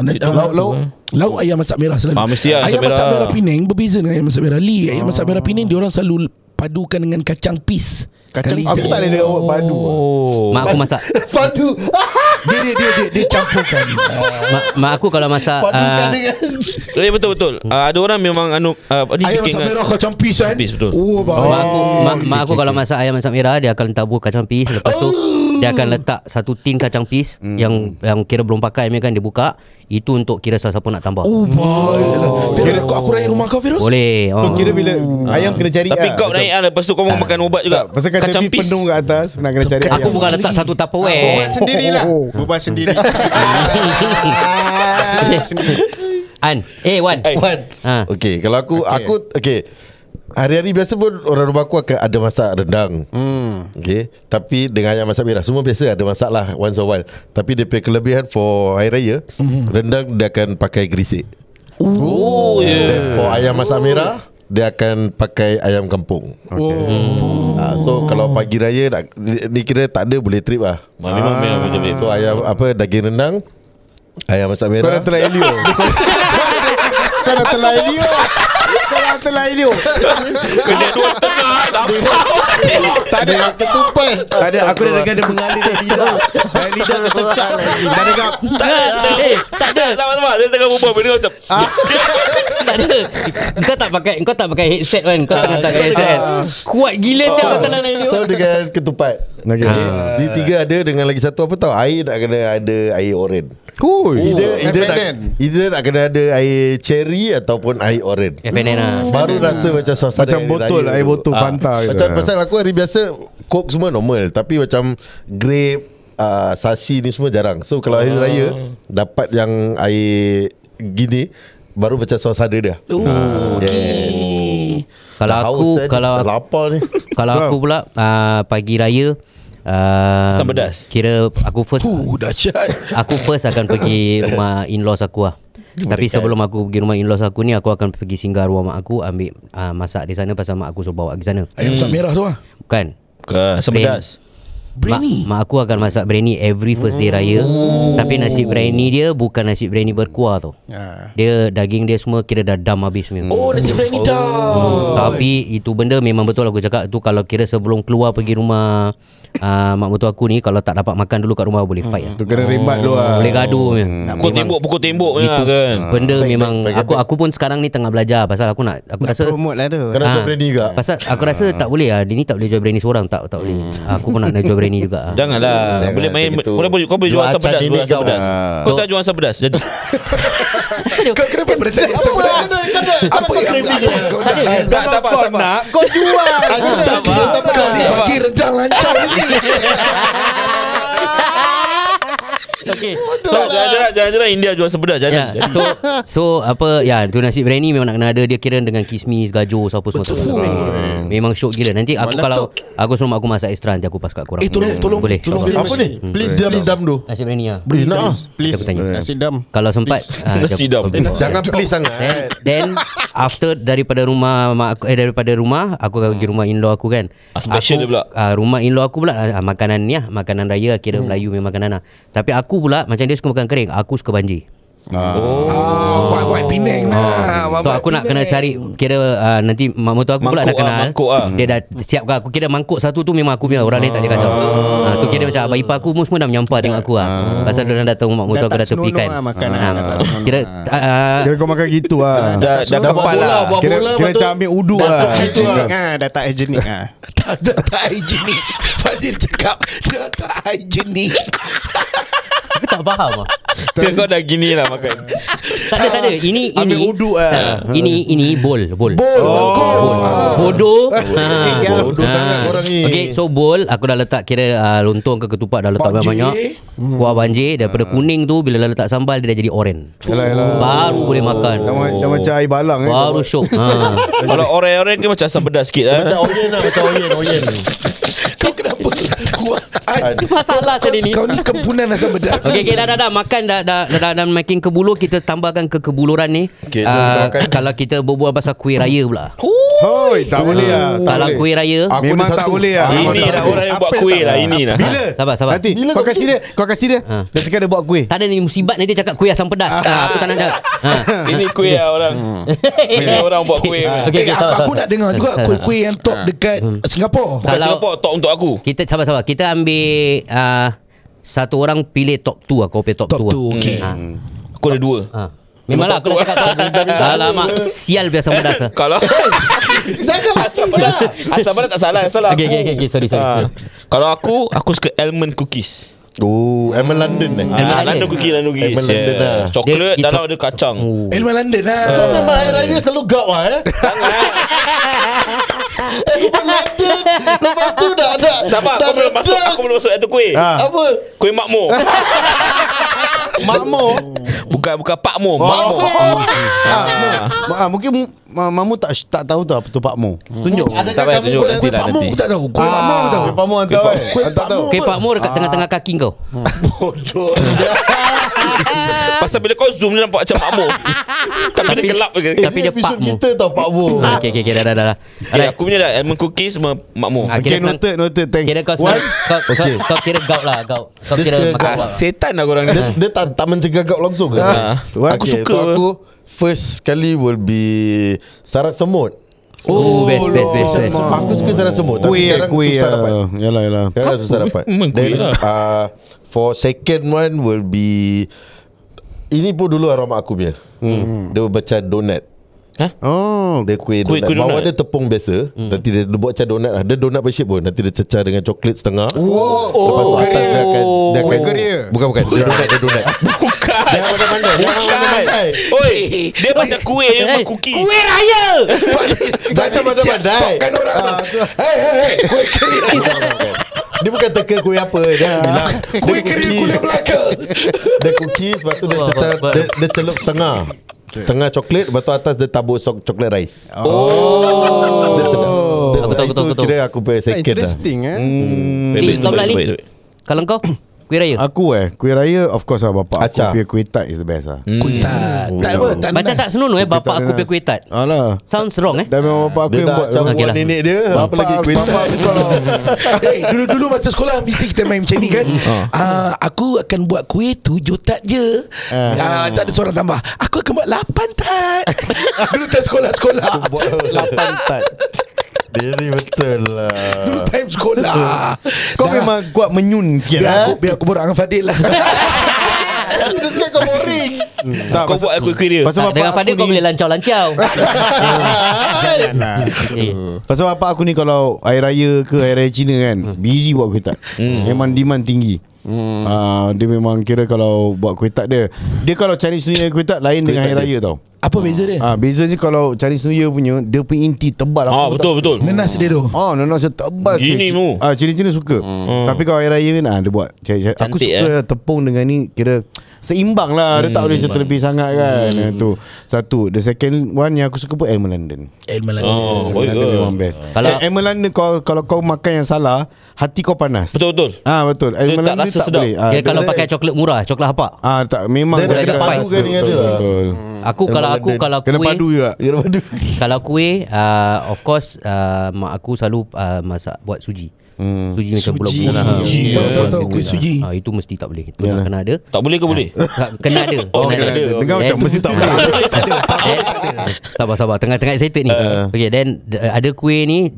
Lauk ayam masak merah selalu. Mesti ayam masak merah Penang berbeza dengan ayam masak merah Li. Ayam masak merah Penang dia orang selalu padukan dengan kacang pis. Aku tak boleh dengar padu. Mak aku masak Padu. Dia campurkan. Mak aku kalau masak betul. Ada orang memang ayam masak merah kacang pis kan. Betul. Mak aku kalau masak ayam masak merah, dia akan tabur kacang pis. Lepas tu dia akan letak satu tin kacang pis yang kira belum pakai kan, dia buka. Itu untuk kira siapa nak tambah. Kira aku raya rumah kau, Firuz? Boleh. Kira bila ayam kena cari. Tapi kau naik lepas tu kau mau makan ubat juga. Pasal kacang pis penuh kat atas, nak kena cari ayam. Aku bukan letak satu Tupperware. Buat sendirilah. Buat sendiri. Wan. Okay, kalau aku okay. Hari-hari biasa pun orang rumah aku akan ada masak rendang. Okay. Tapi dengan ayam masak merah, semua biasa ada masak lah once a while. Tapi dia punya kelebihan for hari raya, rendang dia akan pakai gerisik. For ayam masak merah, dia akan pakai ayam kampung. So kalau pagi raya ni kira tak ada, boleh trip lah. Memang So ayam daging rendang, ayam masak merah. Kau dah telah Elio. Kena 2.5. Tak ada ketupan. Tak ada, aku dah dengar dia mengalir dari lidah. Dari lidah ketekak lagi. Dah dengar. Tak ada. Sama-sama. Dia tengah berbual benda macam. Tak ada. Kau tak pakai headset kan. Kau tengah tak pakai headset. Kuat gila siapa tenang ni. So dengan ketupat. Di 3 ada, dengan lagi satu apa tahu, air nak kena ada air oren. Either nak kena ada air cherry ataupun air oren. Baru rasa macam suasana macam botol raya air tu. botol Fanta gitu. Macam pasal aku hari biasa Coke semua normal, tapi macam grape, sasi ni semua jarang. So kalau hari raya dapat yang air gini, baru macam suasana dia. Kalau lapar ni. Kalau aku pula pagi raya Sampedas. Kira aku first dahsyat. Aku first akan pergi rumah in-laws aku lah. Tapi sebelum aku pergi rumah in-laws aku ni, aku akan pergi singgah rumah mak aku, ambil masak di sana pasal mak aku suruh bawa ke sana. Ayam masak merah tu lah. Bukan. Sampedas. Mak aku akan masak biryani every first day raya. Tapi nasi biryani dia bukan nasi biryani berkuah tu. Dia daging dia semua kira dah dam habis semua. Nasi biryani dam. Tapi itu benda memang betul aku cakap tu, kalau kira sebelum keluar pergi rumah mak mertua aku ni, kalau tak dapat makan dulu kat rumah boleh fight tu kena rimbat dulu lah. Boleh gaduh Pukul tembok itu kan. benda memang aku pun sekarang ni tengah belajar pasal aku rasa promote lah tu. Kena jual berani juga. pasal aku rasa tak boleh lah. Dia ni tak boleh jual berani seorang. Tak boleh. Aku pun nak jual berani juga. Janganlah. Boleh main. Kau boleh jual asam pedas. Kau tak jual asam pedas. Jadi Kau kenapa bertanya? Apa yang kau nak? Kau jual. Kau ni bagi rendang lancar ni. Okay. Jangan India jual asam pedas. Jangan. So apa ya, tu nasi biryani memang nak kena ada. Dia kira dengan kismis, gajur, apa semua tu. Memang syok gila. Nanti aku kalau aku suruh mak aku masak extra, nanti aku pas kat korang. Tolong boleh. Apa ni? Please dam tu. Nasi biryani lah. Boleh nak. Please Aku tanya. nasi dam. Kalau sempat Nasi dam. Jangan please sangat. Then after daripada rumah mak aku, daripada rumah aku akan pergi rumah in-law aku kan. Special dia pula. Rumah in-law aku pula makanan ni makanan raya kira Melayu punya makanan lah. Tapi aku pula macam dia suka makan kering, aku suka banjir. Buat Penang lah. So aku nak kena cari kira nanti mak mertua aku pula dah kenal. Mangkuk lah. Dia dah siapkan aku kira mangkuk satu tu memang aku punya, orang lain tak boleh kacau. Tu kira macam abang ipar aku semua dah menyampah tengok aku lah. Pasal dia dah tahu mak mertua aku dah tepikan. Kira Kira kau makan gitu lah. Dah kepal lah. Kira macam ambil udu lah. Dah tak hygenic lah. Tak hygenic. Fadil cakap dah tak hygenic. aku tak faham lah. Kira kau dah gini lah makan. Tak ada. Ini Ambil uduk lah. Ini bowl. Bodoh. Bodoh. Bodoh sangat korang ni. Okay, so bowl aku dah letak kira lontong ke ketupat dah letak banyak. Kuah banjir daripada kuning tu bila dah letak sambal dia dah jadi oren. Yalah. Baru boleh makan. Dah macam air balang Baru syok. Kalau oren-oren ke macam asam pedas sikit lah. Macam oyen lah. Macam oyen. Kau kenapa Itu masalah tadi ni. Kau ni kempunan asam pedas. Okay, dah makan dah makin kebulu, kita tambahkan ke kebuluran ni. Okay, kalau kita berbual pasal kuih raya pula. Hoi, tak boleh lah. Kalau kuih raya Memang tak boleh lah. Ini dah orang yang buat kuih lah. Ini lah. Bila? Sabar. Nanti kau kasih dia. Dia cakap dia buat kuih. Tak ada ni musibat nanti cakap kuih asam pedas. Aku tak nak cakap. Ini kuih lah orang. Ini orang buat kuih. Okay, Aku nak dengar juga kuih-kuih yang top dekat Singapura. Bukan Singapore top untuk aku. Kita sabar. Kita ambil satu orang pilih top 2 lah. Kau pilih top 2. Top 2, okay. Aku ada 2. Memanglah aku dah cakap. Alamak, sial biasa pedas. Kalau asam pedas tak salah. Okay, sorry. Kalau aku suka almond cookies. Almond London London cookies. Almond London lah. Coklat dalam ada kacang. Elman London lah. Kau memang air raya selalu gauk lah Almond London. Lepas tu dah ada. Sabar, aku belum masuk itu kuih. Apa? Kuih makmur. Makmur. Bukan Pak Mo, makmur. Mungkin Mamu tak tahu tu apa tu Pak Mo. Tunjuk. Tak payah tunjuk nanti lah nanti. Aku tak tahu. Kuih makmur aku tahu. Kuih Pak Mo tak tahu. Okay, Pak Mur dekat tengah-tengah kaki kau. Bodoh. Pasal bila kau zoom dia nampak macam makmur. Tapi dia gelap lagi. Tapi dia episod Pak Mo. kita tau Pak Mo. Okay, dah. Okay, aku punya dah almond cookies sama makmur. Okay, noted. Thanks. Kira kau senang. Kau kira gaut lah. Kau kira makan awak. Setan lah korang ni. Dia tak mencegah gauk langsung ke? Aku suka. So aku first kali will be sarap semut. Best. Aku suka sarap semut. Tapi sekarang susah dapat. Yalah. Sekarang susah dapat. Kuih lah. For second one will be, ini pun dulu arwah mak aku punya. Dia macam donat. Dia kuih donat. Bawah dia tepung biasa. Nanti dia buat macam donat lah. Dia donat bershape pun. Nanti dia cecah dengan coklat setengah. Lepas tu atas dia akan Bukan. Dia donat. Bukan. Dia pandai. Oi, dia macam kuih, dia macam cookies. Kuih raya. Jangan pandai. Stopkan orang. Hei. Kuih kering. Dia bukan teka kuih apa. Dia bilang Kuih kering kulit Melaka. dia cookies. Lepas tu dia cecah. Dia celup setengah coklat. Lepas tu atas dia tabur coklat rice. Dia sedap. Aku tahu. Kira aku punya second lah. Interesting Stop lah ni. Kalau kau kuih raya. Aku kuih raya of course lah bapak Acar. aku punya kuih tart is the best lah. Kuih tat. Tak apa. Tak Macam tak senonoh bapak aku punya kuih tat. Alah. Sounds wrong Dan memang bapak aku Dia yang dah buat. macam Okey buat lah. nenek dia. Apa lagi kuih tat. Dulu masa sekolah mesti kita main macam ni kan. Aku akan buat kuih 7 tat je. Tak ada seorang tambah. Aku akan buat 8 tat. Dulu time sekolah. 8 tat. Dia ni betul lah. Dulu time sekolah. Kau memang kuat menyun sikit Biar lah. aku borak dengan Fadil lah. Dia cakap kau boring. Kau buat kuih dia. Pasal Dengan bapak Fadil aku kau ni boleh lancau-lancau. Janganlah. Pasal bapak aku ni kalau air raya ke air raya Cina kan, busy buat kuih tat. Memang demand tinggi. Dia memang kira kalau buat kuih tat dia kalau Chinese New Year kuih tat lain dengan hari raya tau. Apa beza dia? Bezanya kalau Chinese New Year punya dia punya inti tebal. Betul. Nenas dia tu. Nenak saya tebal Gini mu. Cina-Cina suka. Tapi kalau hari raya ni dia buat. Aku Cantik, suka tepung dengan ni kira seimbang lah. Dia tak boleh macam terlebih sangat kan. Tu satu. The second one yang aku suka pun Elmer London. Elmer London. London memang best. Elmer London kalau kau makan yang salah, hati kau panas. Betul. Betul. Elmer tak London rasa tak sedap. boleh. Kalau pakai coklat murah, coklat hapak. Tak memang Dia kena padu kan dengan dia. Betul. Kalau Kena kuih, padu juga. kalau kuih, of course mak aku selalu masak buat suji. Suji macam bulat-bulat. Tahu kuih suji. Itu mesti tak boleh. Itu kena ada. Tak boleh ke boleh? Kena ada. Kena ada. Dengar macam mesti tak boleh. Sabar. Tengah excited ni. Okay, then ada kuih ni,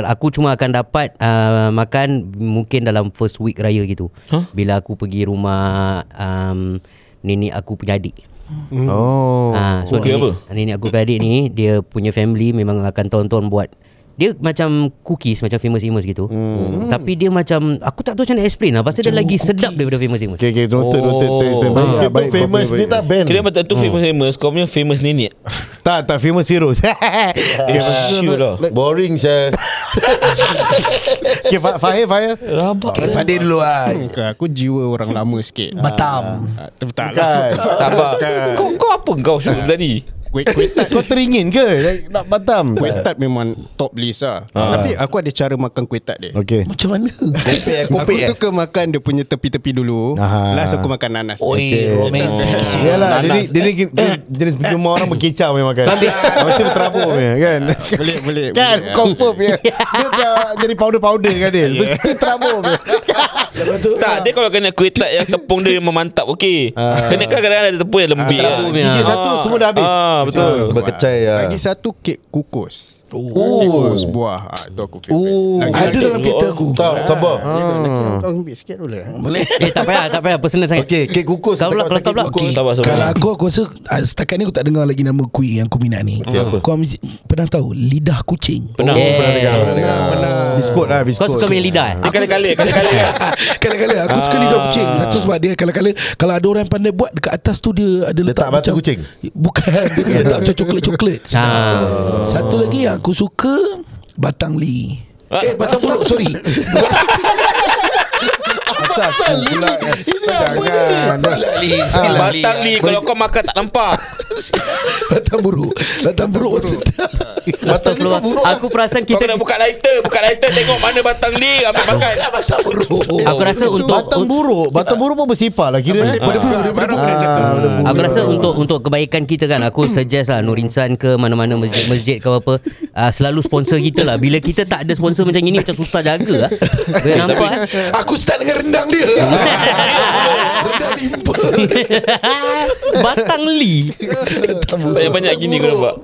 aku cuma akan dapat makan mungkin dalam first week raya gitu. Bila aku pergi rumah nenek aku punya adik. So nenek aku punya adik ni, dia punya family memang akan tahun-tahun buat. Dia macam cookies, macam famous gitu. Tapi dia macam, aku tak tahu macam nak explain lah. Pasal dia lagi sedap daripada famous. Okay, noted. Baik, famous ni tak band. Kira macam tu famous. Kau punya famous nenek. Tak famous Firoz. Sure lah. Boring saya. Okay, Fahir. Pada dulu lah. Aku jiwa orang lama sikit. Batam. Tak lah. Sabar. Kau apa kau suruh tadi? Kuih tart. Kau teringin ke nak Batam? Kuih tart memang top list lah. Tapi aku ada cara makan kuih tart dia. Okay. Macam mana? Aku suka makan dia punya tepi-tepi dulu. Last aku makan nanas. Romantik. Yalah, dia jenis rumah orang berkecap punya makan. Mesti berterabur punya kan. Boleh. Kan confirm punya. Dia jadi powder kan dia. Mesti terabur punya. Tak, dia kalau kena kuih tart yang tepung dia memantap okey. Kena kan kadang-kadang ada tepung yang lembik. Gigi satu semua dah habis. Betul. Berkecai lah. Lagi satu kek kukus. Kukus buah. Itu aku favorite. Ada dalam kereta aku. Tak, sabar. Kau ambil sikit dulu. Boleh. Tak payah personal sangat. Okey, kek kukus. Kau pula. Okay. Sabar. Kalau aku rasa setakat ni aku tak dengar lagi nama kuih yang aku minat ni. apa? Kau mesti pernah tahu lidah kucing? Pernah. Biskut lah, biskut. Kau suka main lidah? Dia kala-kala. Kala-kala aku suka lidah kucing. Satu sebab dia kala-kala kalau ada orang pandai buat dekat atas tu dia ada letak batu macam kucing. Bukan, dia letak macam coklat-coklat. Satu lagi yang aku suka Batang Li. Batang Buruk, sorry. Asal pula. Batang ni kalau kau makan tak nampak. Batang Buruk sedap. Batang buruk. Aku perasan Kau kita kena buka lighter tengok mana batang ni ambil makan. Batang Buruk. Aku rasa untuk Batang buruk pun bersifat lah kira. Aku rasa untuk kebaikan kita kan, aku suggest lah Nur Insan ke mana-mana masjid ke apa, selalu sponsor kita lah. Bila kita tak ada sponsor macam ini, macam susah jaga lah. Kau nampak Aku start dengan rendang dia. Rendang limpa. Batang Li. Banyak-banyak gini kau nampak.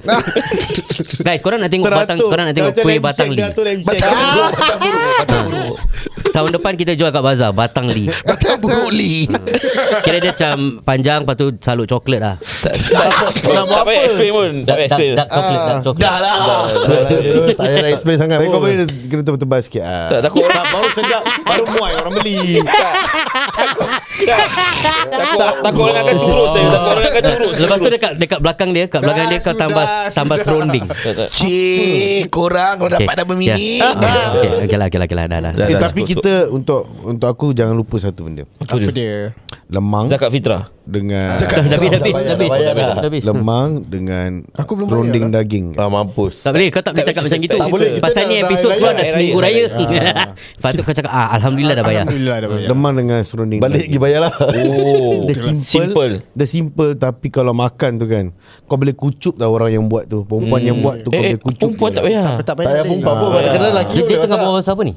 Guys, korang nak tengok kuih Batang Li. Batang Buruk. Tahun depan kita jual kat bazar Batang Li. Batang Buruk Li. Kira dia macam panjang, lepas tu salut coklat lah. Tak payah explain pun. Tak payah explain. Dark coklat. Dah lah. Tak payah explain sangat. Tapi kau boleh kena tebal-tebal sikit. Tak takut orang Baru sedap, baru muai orang beli. Takut orang akan curus. Lepas tu dekat belakang dia, kau tambah serunding. Cik, korang dapat nama mini. Okay lah dah. Tapi kita untuk aku jangan lupa satu benda. Apa dia? Lemang Zakat fitrah. dengan Habis. lemang dengan Aku belum ronding bayar. daging. Mampus. Tak boleh, kau tak boleh cakap macam gitu. Tak boleh, kita Pasal ni dah episod raya, keluar dah seminggu raya. raya. Lepas tu kau cakap Alhamdulillah dah bayar. Alhamdulillah dah bayar. Lemang dengan serunding Balik pergi bayar lah. Oh, Dia simple tapi kalau makan tu kan kau boleh kucup tau orang yang buat tu. Perempuan yang buat tu kau boleh kucup. perempuan tak payah. Tak payah perempuan pun. Kadang-kadang lelaki Dia boleh tengah masak. bawa pasal apa ni?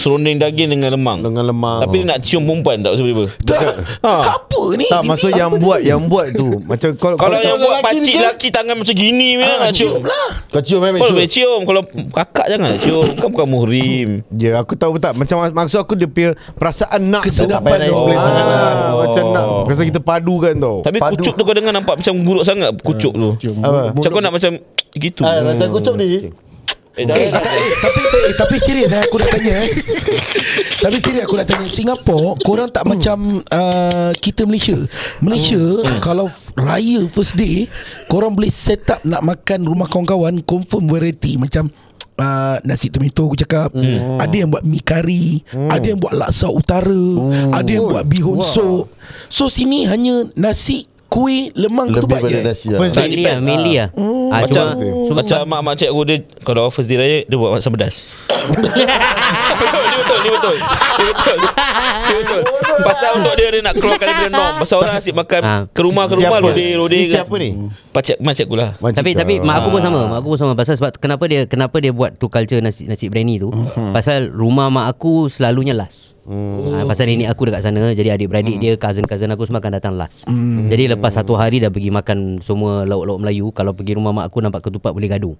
Serunding daging dengan lemang. Dengan lemang. Tapi dia nak cium perempuan tak sebab Apa ni? tak maksud yang buat tu macam Kalau yang buat lelaki pakcik ni lelaki tangan macam gini nak cium. Kau cium Kau cium. boleh cium. Kalau kakak jangan cium. Kau bukan muhrim. dia aku tahu tak macam maksud aku dia punya perasaan nak Kesedapan tu. tu. Macam nak pasal kita padu kan tau. Tapi kucuk tu kau dengar nampak macam buruk sangat kucuk tu. Apa? Macam kau nak macam gitu. Macam kucuk ni. Tapi serius aku nak tanya. Tapi serius aku nak tanya, Singapura korang tak macam kita Malaysia. Kalau raya first day korang boleh set up nak makan rumah kawan-kawan, confirm variety macam nasi tomato aku cakap. Ada yang buat mi kari, ada yang buat laksa utara, ada yang buat bihun soup. So sini hanya nasi, kuih, lemang, ketupat je. Mainly lah. Macam mak cik aku, dia kalau first day raya dia buat asam pedas. Dia betul. Pasal untuk dia nak keluarkan daripada norm. Pasal orang asyik makan ke rumah rode. Siapa ni? Macam aku lah. Tapi mak aku pun sama. Pasal sebab kenapa dia buat tu culture nasi biryani tu. Pasal rumah mak aku selalunya last. Pasal nenek aku dekat sana, jadi adik-beradik dia, cousin aku semua akan datang last. Jadi lepas satu hari dah pergi makan semua lauk-lauk Melayu. Kalau pergi rumah mak aku nampak ketupat boleh gaduh.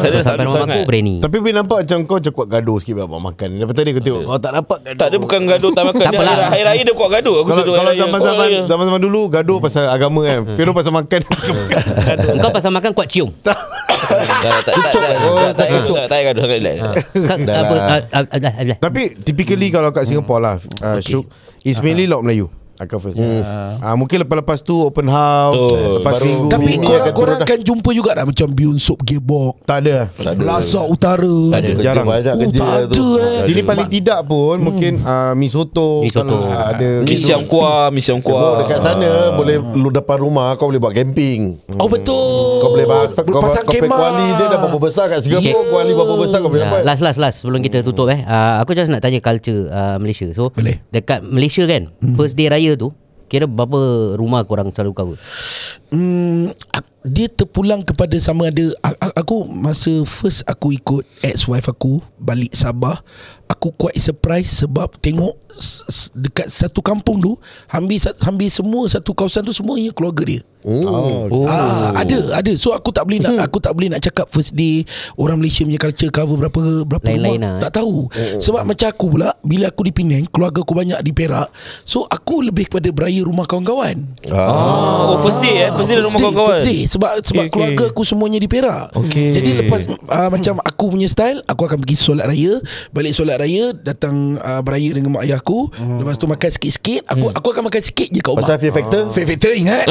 Saya sampai rumah aku biryani. Tapi bila nampak macam kau kuat gaduh sikit buat makan. Lepas tadi aku tengok kau tak dapat gaduh. Tak, dia bukan gaduh tak makan. Tak apalah. Hari raya dia kuat gaduh. Kalau zaman dulu gaduh pasal agama kan. Firul pasal makan. Engkau pasal makan kuat cium. Tak gaduh. Tapi typically kalau kat Singapore lah, Syuk, it's mainly lauk Melayu. Akan first mungkin lepas tu open house lepas minggu. Tapi korang akan jumpa juga tak macam bihun soup gebok? Tak ada. Laksa utara. Jarang. Banyak kerja tak tu. ada. Sini paling tidak pun mungkin mi soto. Ada Mi siam kuah. Dekat sana boleh lu depan rumah kau boleh buat camping. Oh betul. Kau boleh masak. Kau pasang kemah. kuali dia dah berapa besar kat Singapura. Kuali berapa besar kau boleh buat. Last sebelum kita tutup aku just nak tanya culture Malaysia. So boleh. Dekat Malaysia kan, first day raya tu kira berapa rumah korang selalu cover? Dia terpulang kepada sama ada aku masa first aku ikut ex-wife aku balik Sabah, aku quite surprise sebab tengok dekat satu kampung tu hampir semua satu kawasan tu semuanya keluarga dia. Ada. So aku tak boleh nak cakap first day orang Malaysia punya culture cover berapa lain-lain rumah. Tak tahu. Sebab macam aku pula, bila aku di Penang, keluarga aku banyak di Perak. So aku lebih kepada beraya rumah kawan-kawan. First day rumah kawan-kawan. First day sebab keluarga aku semuanya di Perak. Jadi lepas macam aku punya style, aku akan pergi solat raya, balik solat raya datang beraya dengan mak ayah aku. Lepas tu makan sikit-sikit. Aku akan makan sikit je kat rumah. Pasal fear factor. Fear factor ingat.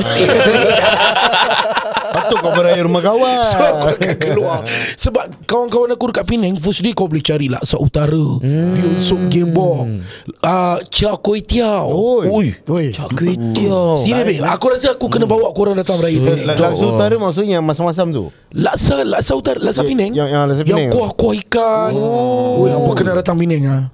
patut kau beraya rumah kawan. So aku akan keluar. Sebab kawan-kawan aku dekat Penang, first day kau boleh cari laksa utara, bihun soup gebok, char kway teow. Char kway teow. Sini babe, aku rasa aku kena bawa korang datang beraya Penang. Laksa utara maksudnya yang masam-masam tu. Laksa utara, laksa Penang. Yang laksa Penang. Yang kuah-kuah ikan. Apa kena datang Penang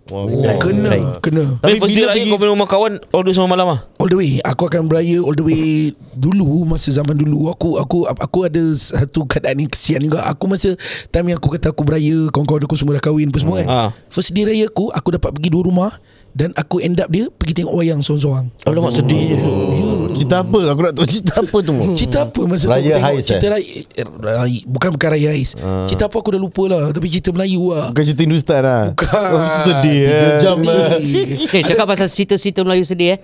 Kena. Tapi first day raya kau pergi rumah kawan all the way sampai malam All the way. Aku akan beraya all the way. Dulu, masa zaman dulu, aku ada satu keadaan yang kesian juga. Aku masa time yang aku kata aku beraya, kawan-kawan aku semua dah kahwin apa semua kan. First day raya aku dapat pergi 2 rumah. Dan aku end up dia pergi tengok wayang seorang-seorang. Alamak sedih je. Cerita apa? Aku nak tahu cerita apa tu. Cerita apa masa Raya tu Hais cerita raya. Bukan Raya Hais. Cerita apa aku dah lupa lah. Tapi cerita Melayu lah. Bukan cerita Hindustan lah. Bukan. Sedih 3 jam cakap pasal cerita-cerita Melayu sedih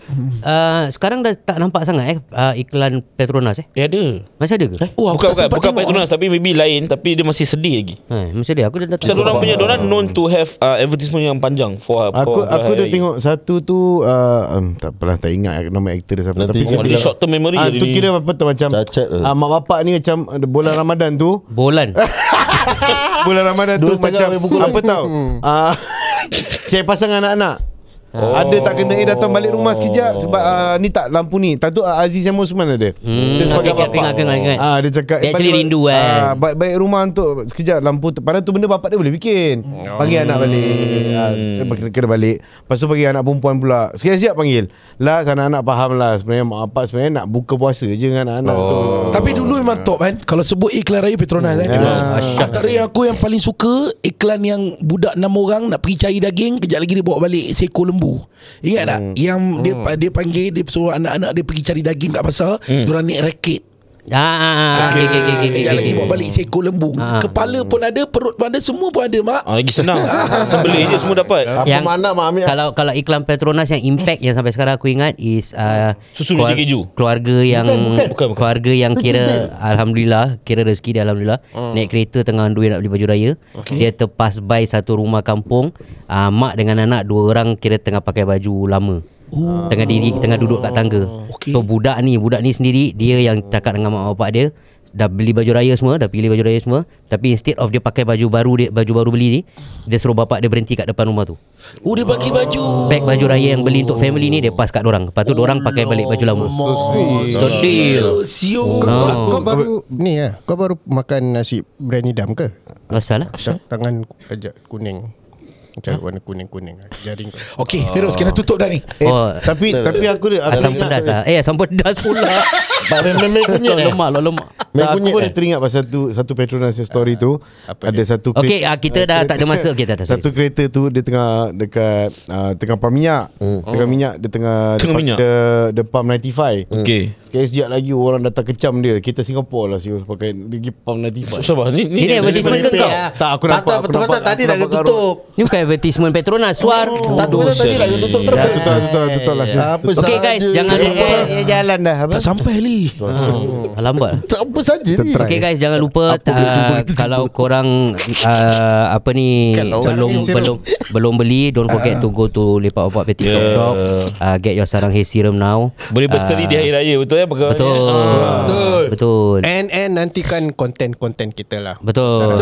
sekarang dah tak nampak sangat iklan Petronas Ya ada. Masih ada ke? Bukan Petronas tapi maybe lain. Tapi dia masih sedih lagi. Masih ada. Aku dah Pasal diorang known to have advertisement yang panjang for aku dah tengok satu tu tak apalah, tak ingat nama aktor dia siapa. Nanti Tapi dia short term memory tu kira apa tu macam mak bapak ni macam bulan Ramadan tu. Bulan Ramadan tu macam apa tahu. Cari pasangan anak-anak. Ada tak kena datang balik rumah sekejap sebab ni tak lampu ni. Tak tu Aziz Syamul Osman ada. Dia sebagai bapak. Dia cakap dia actually rindu kan. Baik rumah untuk sekejap lampu. Padahal tu benda bapak dia boleh bikin. Panggil anak balik. Kena balik. Lepas tu panggil anak perempuan pula. Siap-siap panggil. Lah anak-anak faham lah. Sebenarnya mak bapak sebenarnya nak buka puasa je dengan anak-anak tu. Tapi dulu memang top kan. Kalau sebut iklan Raya Petronas kan. Antara yang aku yang paling suka iklan yang budak 6 orang nak pergi cari daging, kejap lagi dia bawa balik seekor lembu. Ingat tak? Yang dia panggil, dia suruh anak-anak dia pergi cari daging kat pasar. Diorang naik rakit. Kejap lagi bawa balik seekor lembu. Kepala pun ada, perut pun ada, semua pun ada mak. Lagi senang. Sembelih je semua dapat. Yang kalau iklan Petronas yang impact yang sampai sekarang aku ingat is susu dan keju. Keluarga yang bukan. Keluarga yang kira alhamdulillah, kira rezeki dia alhamdulillah, naik kereta tengah duit nak beli baju raya. Dia terpass by satu rumah kampung, mak dengan anak 2 orang kira tengah pakai baju lama. Tengah duduk kat tangga. So budak ni sendiri dia yang cakap dengan mak bapak dia, dah beli baju raya semua, dah pilih baju raya semua, tapi instead of dia pakai baju baru beli ni, dia suruh bapak dia berhenti kat depan rumah tu. Oh, dia bagi baju. Beg baju raya yang beli untuk family ni dia pass kat dorang. Lepas tu dorang pakai balik baju lama. So deal. Kau baru ni kau baru makan nasi briyani dam ke? Asal lah. Tangan kejap kuning. Macam warna kuning-kuning jaring kau. Okey, Feroz kena tutup dah ni. Tapi aku asam pedas ah. Asam pedas pula. Memang kunyit lemak. Aku pun dah teringat pasal satu Petronas story tu. Ada satu kereta. Okey, kita dah tak ada masa. Okey, tak. Satu kereta tu dia tengah dekat tengah pam minyak. Tengah minyak dia tengah minyak. The pam 95. Okey. Sekali sekejap lagi orang datang kecam dia. Kita Singapura lah siul pakai pergi pam 95. Sabar ni advertisement ke kau? Tak, aku nampak. Betul-betul tadi dah tutup. Ni bukan advertisement Petronas, Suar. Tak betul tadi dah tutup terus. Betul lah. Okey guys, jangan lupa jalan dah. Tak sampai li. Lambat. Tak apa saja ni. Okey guys, jangan lupa kalau korang belum beli, don't forget to go to Lepak Opak Petit Shop. Get your Sarang Hair Serum now. Boleh berseri di hari raya, betul ya? Betul. And nantikan konten-konten kita lah. Betul.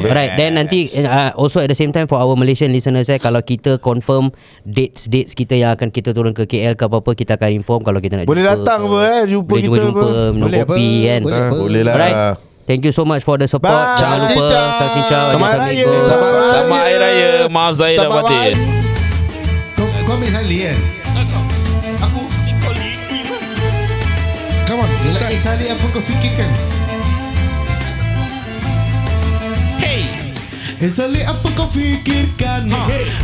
Alright, then nanti also at the same time for our Malaysian listeners, kalau kita confirm dates kita yang akan kita turun ke KL ke apa-apa, kita akan inform. Kalau kita nak boleh jumpa, datang jumpa boleh kita jumpa minum kopi kan. Boleh lah. Alright, thank you so much for the support. Bye. Jangan lupa Selamat Raya. Selamat Hari Raya. Maaf Zahir dan Batin. Kau ambil Sali kan? Aku Come on, start. Sali apa kau fikirkan? Sali apa kau fikirkan?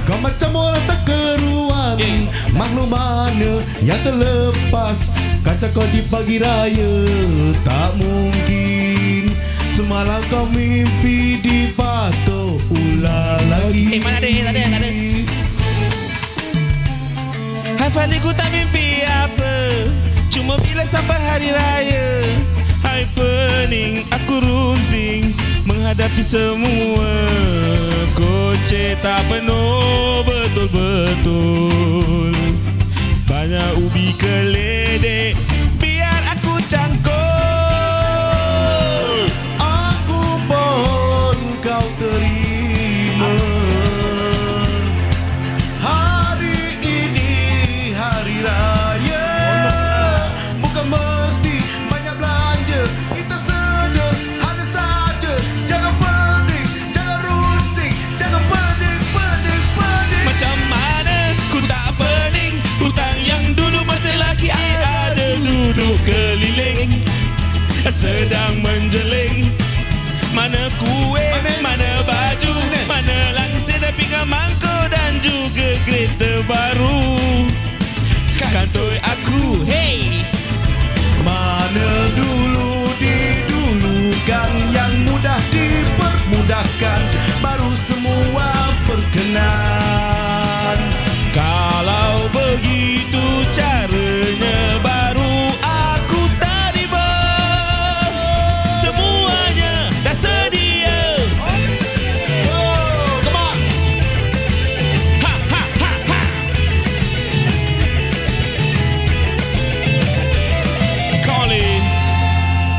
Kau macam orang tak keruan. Makhluk mana yang terlepas kaca kau di pagi raya? Tak mungkin semalam kau mimpi dipatok ulang lagi. Mana ada? Tak ada. Hafal ku tak mimpi apa, cuma bila sampai hari raya. Hai pening, aku runsing menghadapi semua. Kocek tak penuh betul-betul. Banyak ubi keledek, biar aku cangkul. Aku pun kau terima. Hari ini hari raya, bukan mesti banyak belanja. Kita sederhana saja. Jangan pening, jangan rusing, jangan pening. Macam mana ku tak pening, hutang yang dulu masih lagi ada. Duduk keliling sedang menjeling. Mana kuih, mana baju, mana langsir dan pinggan mangkuk dan juga kereta baru. Kantoi aku, hey. Mana dulu didulukan, yang mudah dipermudahkan, baru semua berkenan. Kalau begitu caranya, baru aku terima. Semuanya dah sedia. Come on. Ha ha ha ha. Calling.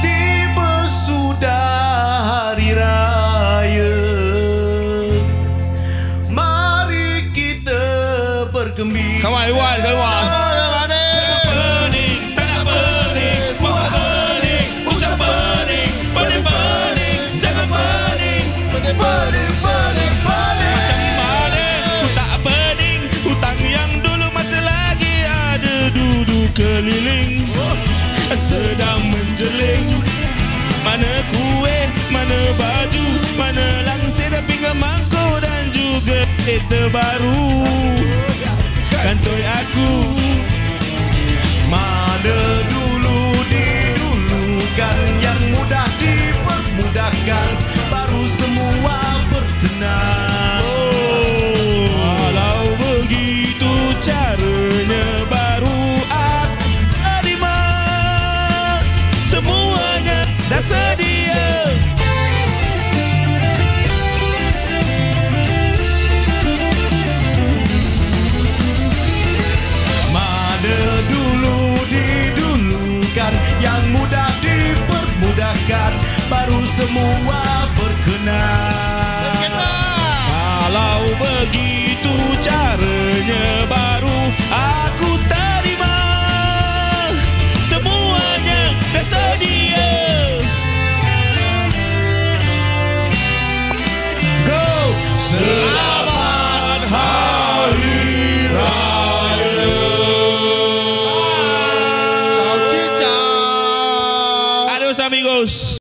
Tiba sudah hari raya, mari kita bergembira. Come on, everyone, come on. Pening, tak nak pening. Buat pening, usah pening. Pening, jangan pening. Macam mana ku tak pening, hutang yang dulu masih lagi ada. Duduk keliling sedang menjeling. Mana kuih, mana baju, mana langsir dan pinggan mangkuk dan juga kereta baru. Kantoi aku, Mana dulu didulukan, yang mudah dipermudahkan, baru semua berkenan. kalau begitu caranya, baru aku terima. Semuanya dah sedia. Mana dulu didulukan, yang mudah dipermudahkan, semua berkenan. Kalau begitu caranya baru aku terima. Semuanya dah sedia. Go! Selamat Hari Raya. Ciao, ciao. Adios amigos.